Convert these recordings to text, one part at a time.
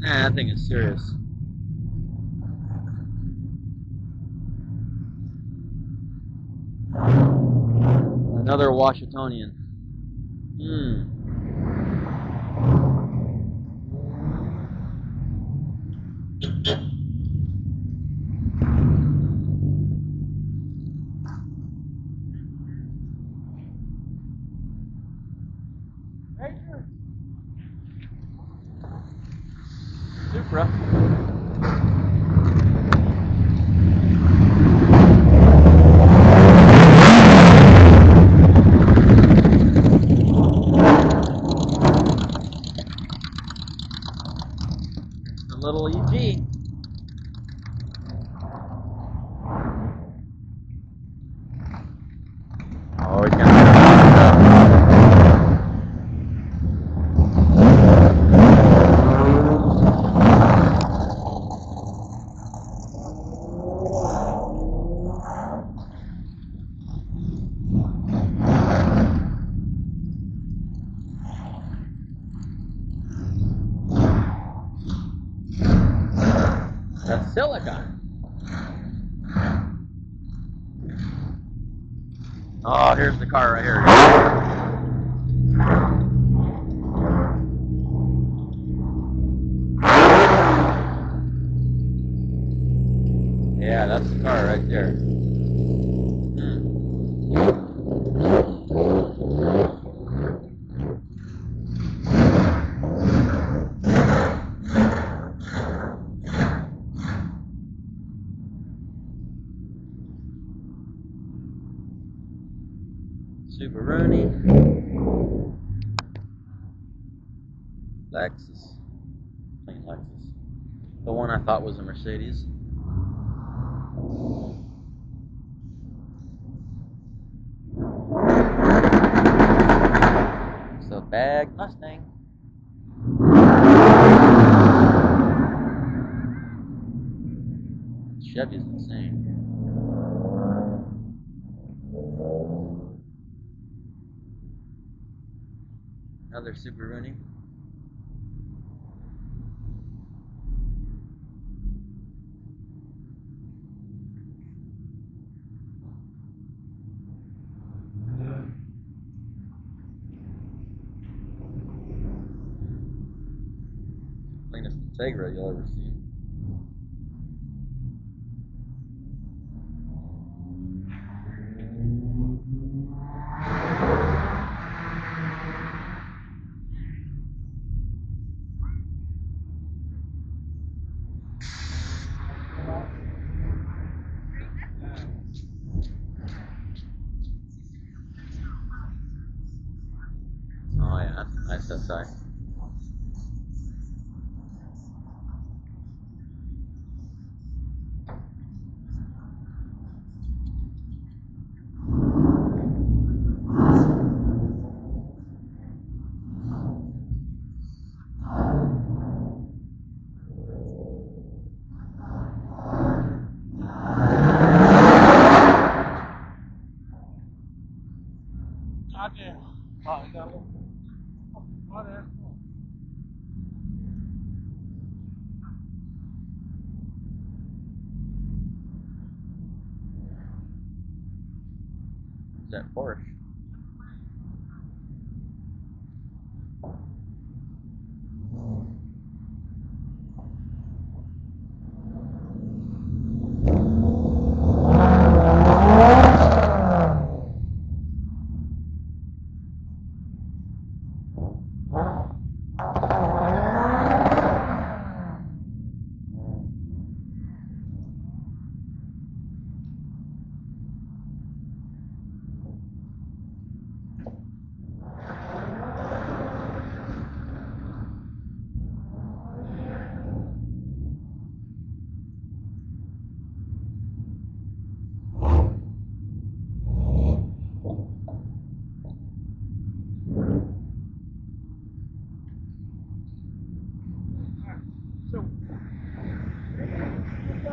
Man, that thing is serious. Another Washingtonian. Supra. The little EG. Oh, he's gonna That's silicon. Oh, here's the car right here. Yeah, that's the car right there. Subaruni, Lexus, plain Lexus. The one I thought was a Mercedes. So bag Mustang. Chevy's insane. Another Subaruni. Cleanest Integra you'll ever see. Oh yeah, that's a nice SI. Is that Porsche?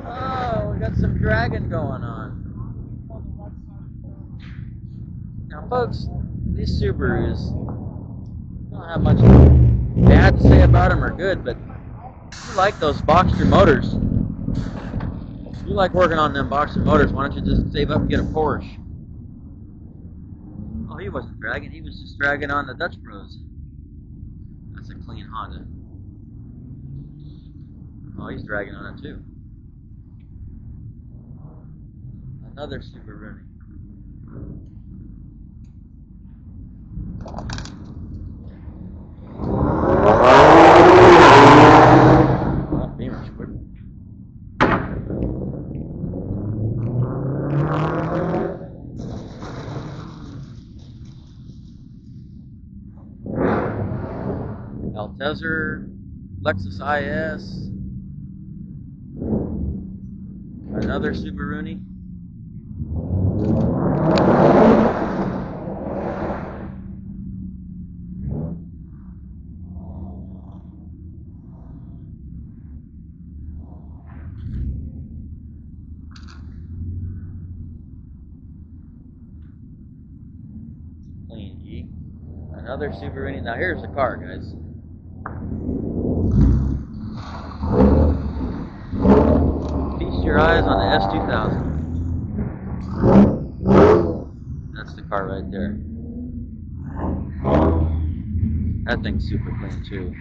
Oh, we got some dragging going on. Now, folks, these Subarus, I don't have much bad to say about them or good, but like those Boxster motors. If you like working on them Boxster motors, why don't you just save up and get a Porsche? Oh, he wasn't dragging. He was just dragging on the Dutch Bros. That's a clean Honda. Oh, he's dragging on it too. Another Super Rooney. Altezer, Lexus IS, another Super Rooney. Clean E. Another Super Rooney. Now here's the car, guys. Feast your eyes on the S2000. That's the car right there. That thing's super clean too.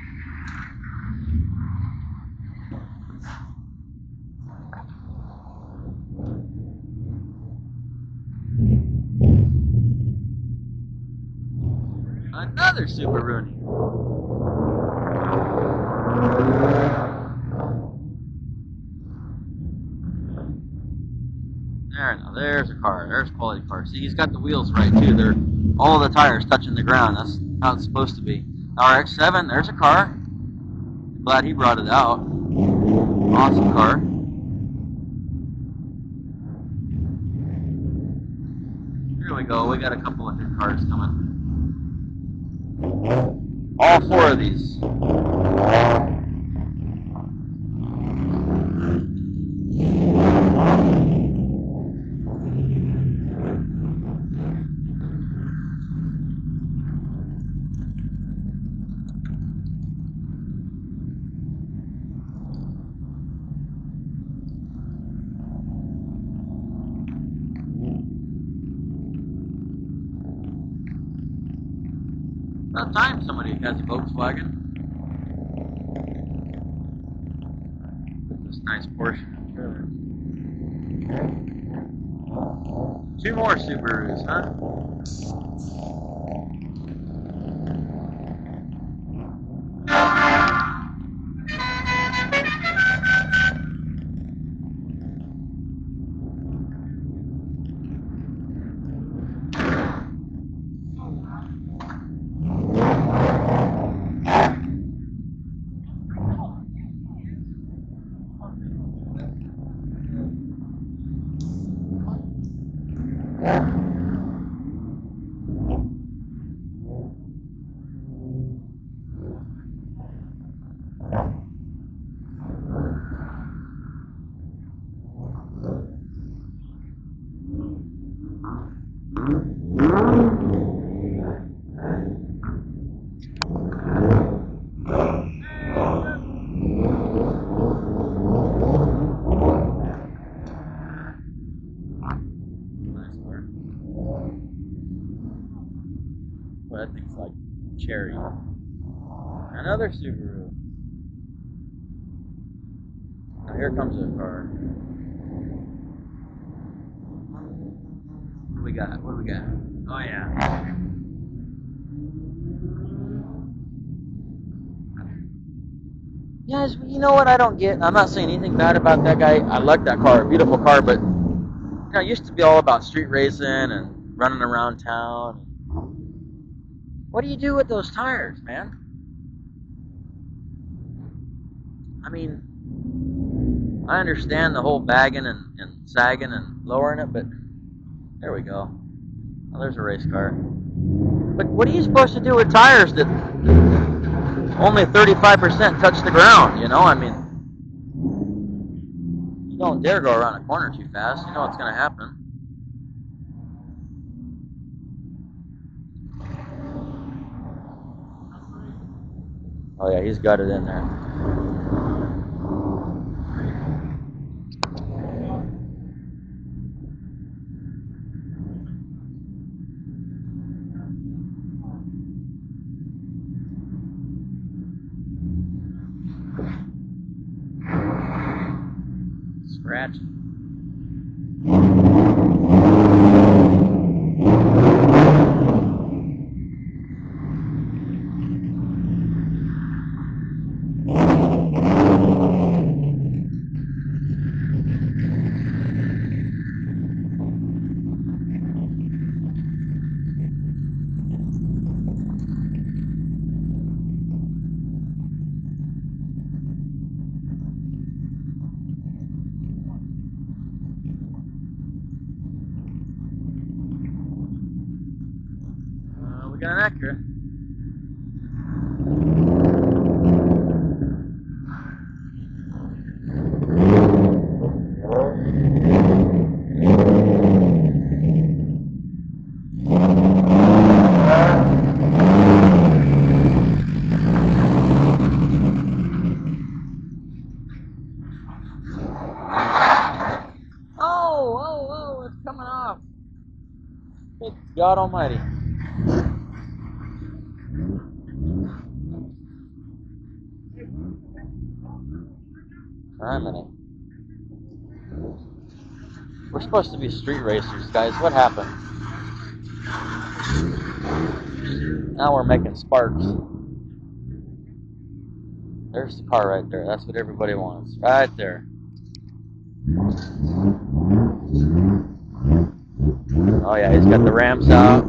Another Super Rooney. There, now there's a car. There's a quality car. See, he's got the wheels right too. They're all the tires touching the ground. That's how it's supposed to be. RX-7. There's a car. Glad he brought it out. Awesome car. Here we go. We got a couple of good cars coming. All four of these. About time somebody has a Volkswagen. This nice Porsche trailer. 2 more Subarus, huh? Well, that thing's like cherry. Another Subaru. Now here comes a car. What do we got? What do we got? Oh yeah. Guys, you know what I don't get? I'm not saying anything bad about that guy. I like that car, beautiful car, but you know, it used to be all about street racing and running around town. What do you do with those tires, man? I mean, I understand the whole bagging and sagging and lowering it, but there we go. Oh, there's a race car. But what are you supposed to do with tires that only 35% touch the ground, you know? I mean, you don't dare go around a corner too fast. You know what's going to happen. Oh yeah, he's got it in there. scratch. We got an Acura. Oh, it's coming off. Good God Almighty. Criminy. We're supposed to be street racers, guys. What happened? Now we're making sparks. There's the car right there. That's what everybody wants. Right there. Oh yeah, he's got the ramps out.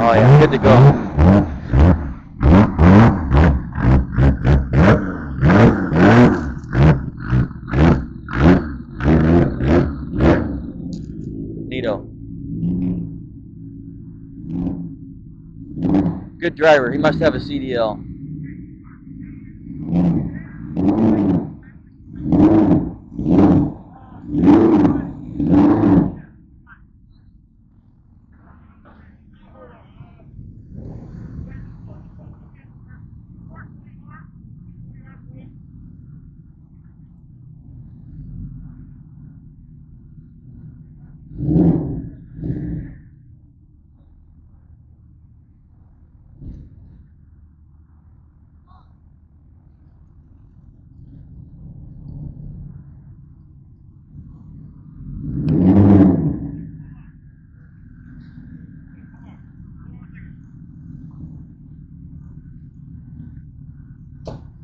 Oh yeah, good to go. Neato. Good driver. He must have a CDL.